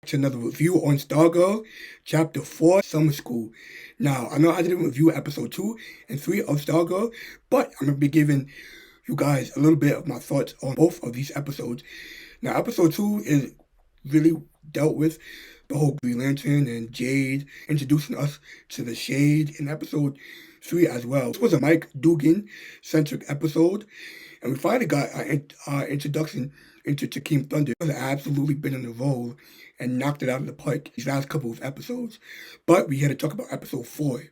To another review on Stargirl, Chapter 4, Summer School. Now, I know I didn't review episode 2 and 3 of Stargirl, but I'm going to be giving you guys a little bit of my thoughts on both of these episodes. Now, episode 2 is really dealt with the whole Green Lantern and Jade introducing us to the Shade in episode 3 as well. This was a Mike Dugan-centric episode, and we finally got our introduction into Jakeem Thunder. He has absolutely been on the roll and knocked it out of the park these last couple of episodes. But we had to talk about episode 4.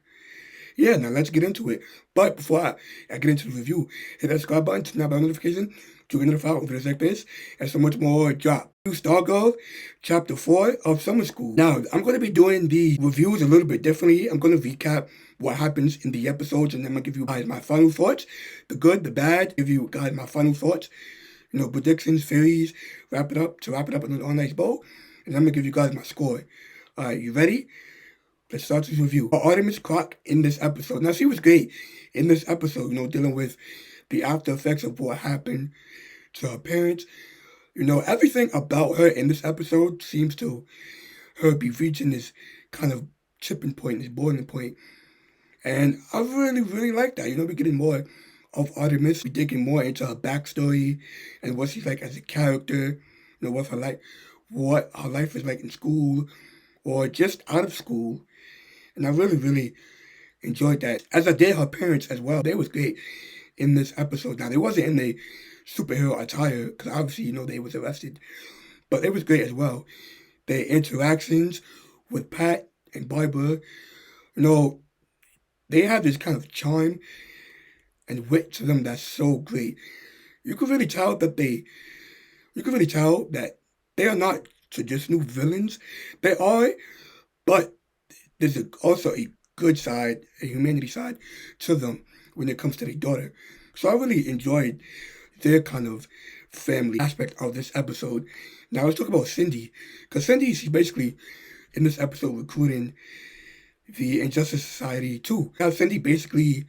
Yeah, now let's get into it. But before I get into the review, hit that subscribe button, turn on bell notification to get notified with videos like this and so much more drop. Stargirl, Chapter 4 of Summer School. Now, I'm going to be doing the reviews a little bit differently. I'm going to recap what happens in the episodes, and then I'm going to give you guys my final thoughts, the good, the bad, give you guys my final thoughts, predictions, theories, wrap it up in an all nice bow, and I'm going to give you guys my score. All right, you ready? Let's start this review. Artemis Clark in this episode. Now, she was great in this episode, dealing with the after effects of what happened to her parents. Everything about her in this episode seems to her be reaching this kind of tipping point, this boiling point. And I really, really like that. We're getting more of Artemis. We're digging more into her backstory and what she's like as a character. What her life is like in school or just out of school. And I really, really enjoyed that. As I did her parents as well. They was great in this episode. Now, they wasn't in the superhero attire because obviously, they was arrested. But it was great as well. Their interactions with Pat and Barbara, they have this kind of charm and wit to them that's so great. You can really tell that they are not traditional villains. They are, but there's also a good side, a humanity side to them when it comes to their daughter. So I really enjoyed their kind of family aspect of this episode. Now let's talk about Cindy, because Cindy, she's basically in this episode recruiting the Injustice Society too. Now Cindy basically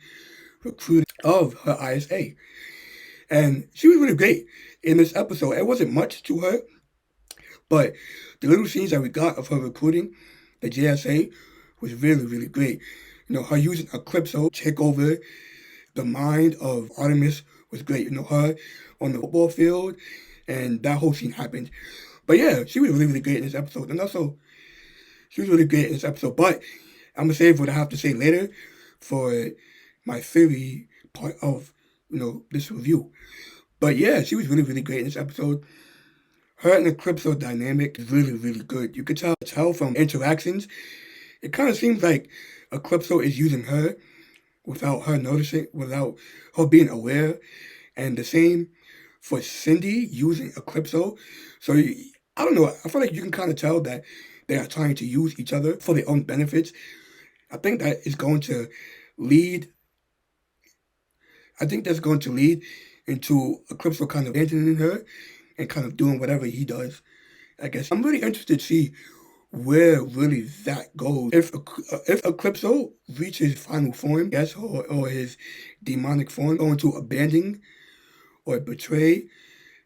recruited of her ISA, and she was really great in this episode. It wasn't much to her, but the little scenes that we got of her recruiting the JSA was really, really great. Her using Eclipso to take over the mind of Artemis was great. Her on the football field, and that whole scene happened. But yeah, she was really, really great in this episode. And also, she was really great in this episode. But I'm going to save what I have to say later for my theory part of, this review. But yeah, she was really, really great in this episode. Her and Eclipso dynamic is really, really good. You could tell from interactions. It kind of seems like Eclipso is using her without her noticing, without her being aware. And the same for Cindy using Eclipso. So, I don't know. I feel like you can kind of tell that they are trying to use each other for their own benefits. I think that is going to lead, that's going to lead into Eclipso kind of abandoning her and kind of doing whatever he does. I guess I'm really interested to see where really that goes. If Eclipso reaches final form, yes, or his demonic form, going to abandon or betray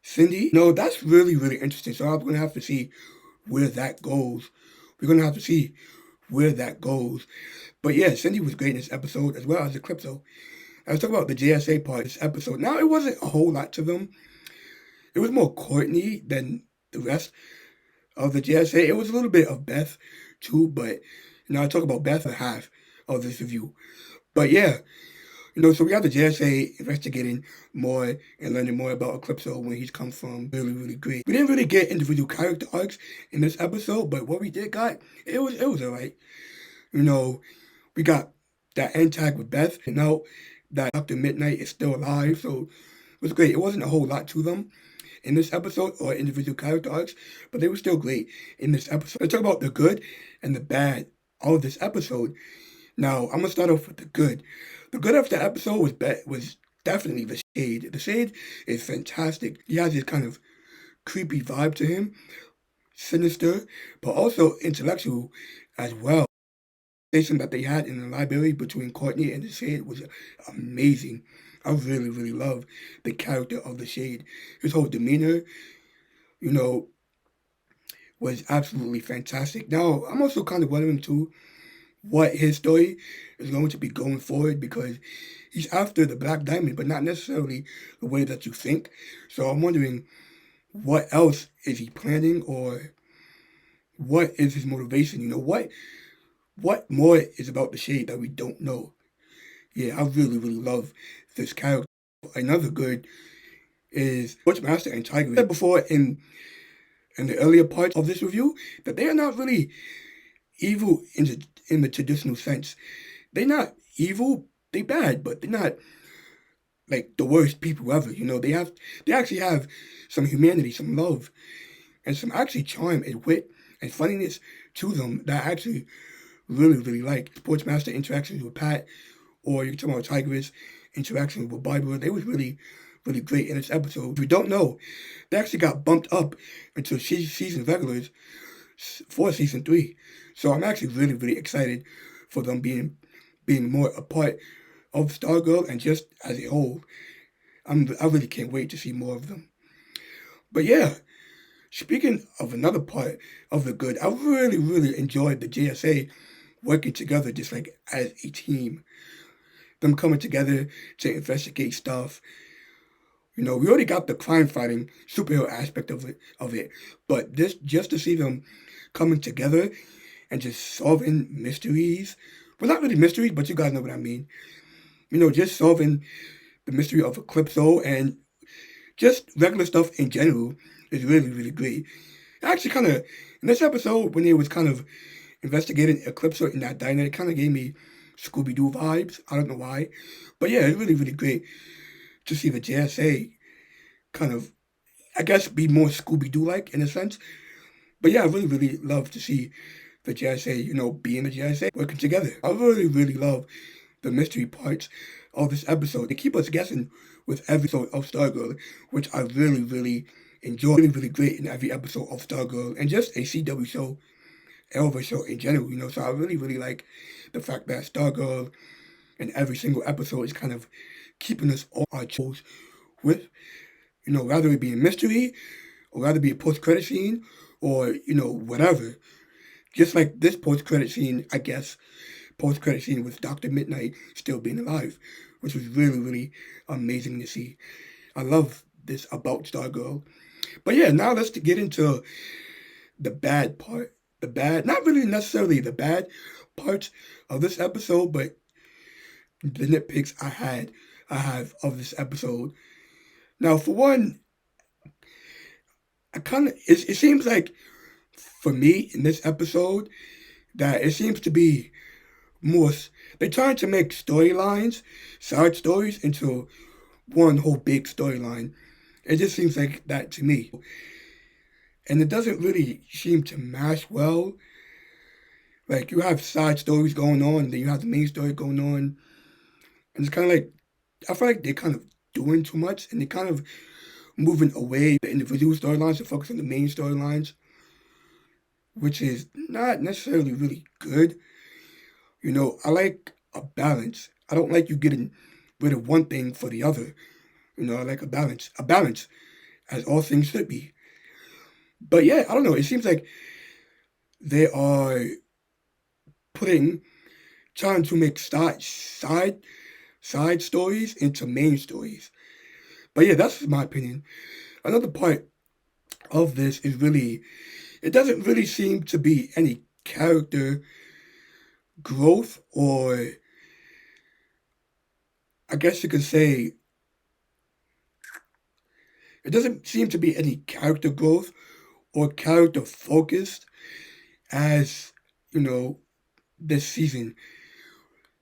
Cindy. No, that's really, really interesting. So I'm going to have to see where that goes. We're going to have to see where that goes. But yeah, Cindy was great in this episode as well as Eclipso. Let's talk about the JSA part of this episode. Now, it wasn't a whole lot to them. It was more Courtney than the rest of the JSA. It was a little bit of Beth too, but I talk about Beth for half of this review. But yeah, so we got the JSA investigating more and learning more about Eclipso when he's come from. Really, really great. We didn't really get individual character arcs in this episode, but what we did got, it was alright. We got that end tag with Beth, that Dr. Midnight is still alive, so it was great. It wasn't a whole lot to them in this episode or individual character arcs, but they were still great in this episode. Let's talk about the good and the bad of this episode. Now, I'm going to start off with the good. The good of the episode was definitely the Shade. The Shade is fantastic. He has this kind of creepy vibe to him, sinister, but also intellectual as well. The conversation that they had in the library between Courtney and the Shade was amazing. I really, really love the character of the Shade. His whole demeanor, was absolutely fantastic. Now, I'm also kind of wondering too what his story is going to be going forward, because he's after the Black Diamond, but not necessarily the way that you think. So I'm wondering what else is he planning, or what is his motivation? What more is about the Shade that we don't know? Yeah, I really, really love this character. Another good is Sportsmaster and Tiger. I said before in the earlier parts of this review that they are not really evil in the traditional sense. They're not evil, they bad, but they're not like the worst people ever. They actually have some humanity, some love, and some actually charm and wit and funniness to them that I actually really, really like. Sportsmaster interactions with Pat, or you can talk about Tiger's interaction with Barbara. They was really, really great in this episode. If you don't know, they actually got bumped up into season regulars for season 3. So I'm actually really, really excited for them being more a part of Stargirl and just as a whole. I really can't wait to see more of them. But yeah, speaking of another part of the good, I really, really enjoyed the JSA working together just like as a team. Them coming together to investigate stuff. We already got the crime fighting superhero aspect of it, but this just to see them coming together and just solving mysteries. Well, not really mysteries, but you guys know what I mean. Just solving the mystery of Eclipso and just regular stuff in general is really, really great. Actually, kind of, in this episode, when they was kind of investigating Eclipso in that diner, it kind of gave me Scooby-Doo vibes. I don't know why. But yeah, it's really, really great to see the JSA kind of, I guess, be more Scooby-Doo-like in a sense. But yeah, I really, really love to see the JSA, being the JSA, working together. I really, really love the mystery parts of this episode. They keep us guessing with every episode of Stargirl, which I really, really enjoy. Really, really great in every episode of Stargirl, and just a CW show, Elva show in general. So I really, really like the fact that Stargirl in every single episode is kind of keeping us on our toes with, rather it be a mystery, or rather be a post-credit scene, or, whatever. Just like this post-credit scene, I guess, post-credit scene with Dr. Midnight still being alive, which was really, really amazing to see. I love this about Stargirl. But yeah, now let's get into the bad part. The bad, not really necessarily the bad parts of this episode, but the nitpicks I have of this episode. Now, for one, it seems like for me in this episode that it seems to be more, they're trying to make storylines, side stories, into one whole big storyline. It just seems like that to me. And it doesn't really seem to mash well. Like, you have side stories going on, and then you have the main story going on. And it's kind of like, I feel like they're kind of doing too much, and they're kind of moving away the individual storylines to focus on the main storylines, which is not necessarily really good. I like a balance. I don't like you getting rid of one thing for the other. I like a balance. A balance, as all things should be. But yeah, I don't know. It seems like they are trying to make side stories into main stories. But yeah, that's my opinion. Another part of this is really, it doesn't really seem to be any character growth, or I guess you could say it doesn't seem to be any character growth or character focused as, this season.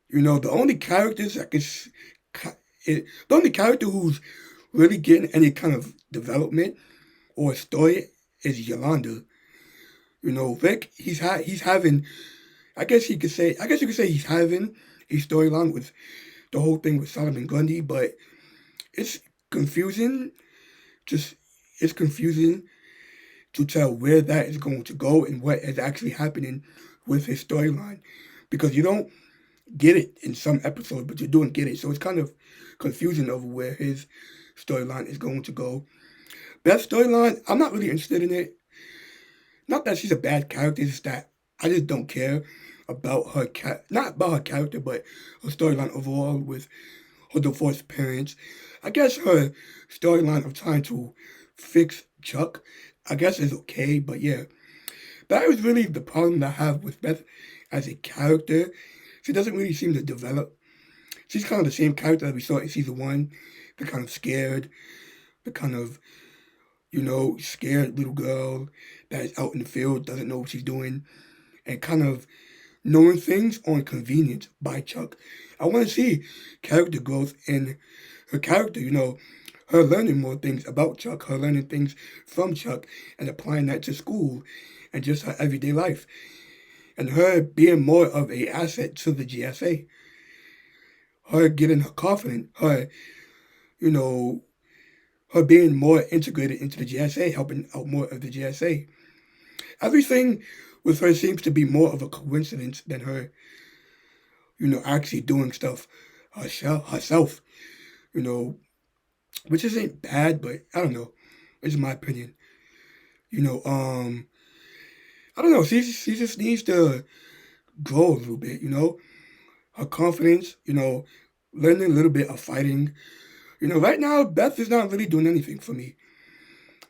The only characters the only character who's really getting any kind of development or story is Yolanda. Vic, he's having, I guess you could say he's having a storyline with the whole thing with Solomon Grundy, but it's confusing. Just it's confusing to tell where that is going to go and what is actually happening with his storyline, because you don't get it in some episodes, but you don't get it. So it's kind of confusing over where his storyline is going to go. Best storyline, I'm not really interested in it. not that she's a bad character, it's just that I just don't care about her not about her character, but her storyline overall with her divorced parents. I guess her storyline of trying to fix Chuck, I guess is okay, but yeah. That is really the problem that I have with Beth as a character. She doesn't really seem to develop. She's kind of the same character that we saw in season one, the kind of scared, the kind of, scared little girl that is out in the field, doesn't know what she's doing, and kind of knowing things on convenience by Chuck. I want to see character growth in her character, her learning more things about Chuck, her learning things from Chuck, and applying that to school and just her everyday life. And her being more of a asset to the JSA. Her getting her confidence, you know, her being more integrated into the JSA, helping out more of the JSA. Everything with her seems to be more of a coincidence than her, actually doing stuff herself, which isn't bad, but I don't know. It's my opinion. I don't know. She just needs to grow a little bit, her confidence, learning a little bit of fighting. Right now, Beth is not really doing anything for me.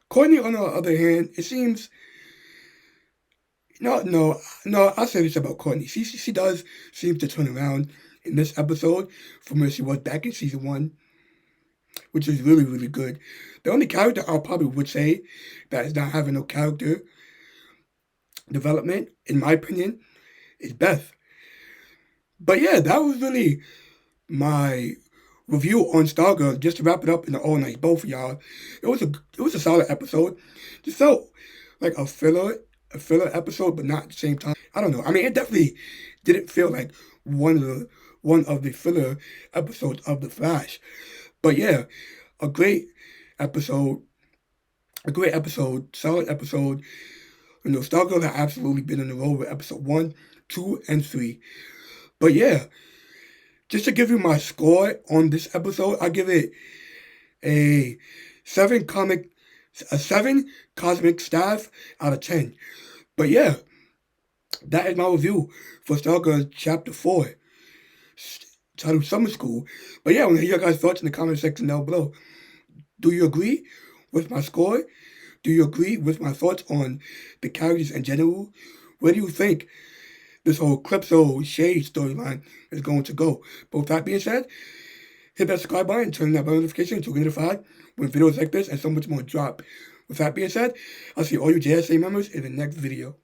Courtney, on the other hand, it seems, no, I'll say this about Courtney. She does seem to turn around in this episode from where she was back in season one, which is really, really good. The only character I probably would say that is not having no character development, in my opinion, is Beth. But yeah, that was really my review on Stargirl. Just to wrap it up in the all night, both of y'all. It was a solid episode. Just felt like a filler episode, but not at the same time. I don't know. I mean, it definitely didn't feel like one of the filler episodes of The Flash. But yeah, a great episode. A great episode, solid episode. Stargirl had absolutely been in the role with episode 1, 2, and 3. But yeah, just to give you my score on this episode, I give it a 7 cosmic staff out of 10. But yeah, that is my review for Stargirl Chapter 4, titled Summer School. But yeah, I want to hear your guys' thoughts in the comment section down below. Do you agree with my score? Do you agree with my thoughts on the characters in general? Where do you think this whole Calypso Shade storyline is going to go? But with that being said, hit that subscribe button and turn that bell notification to get notified when videos like this and so much more drop. With that being said, I'll see all you JSA members in the next video.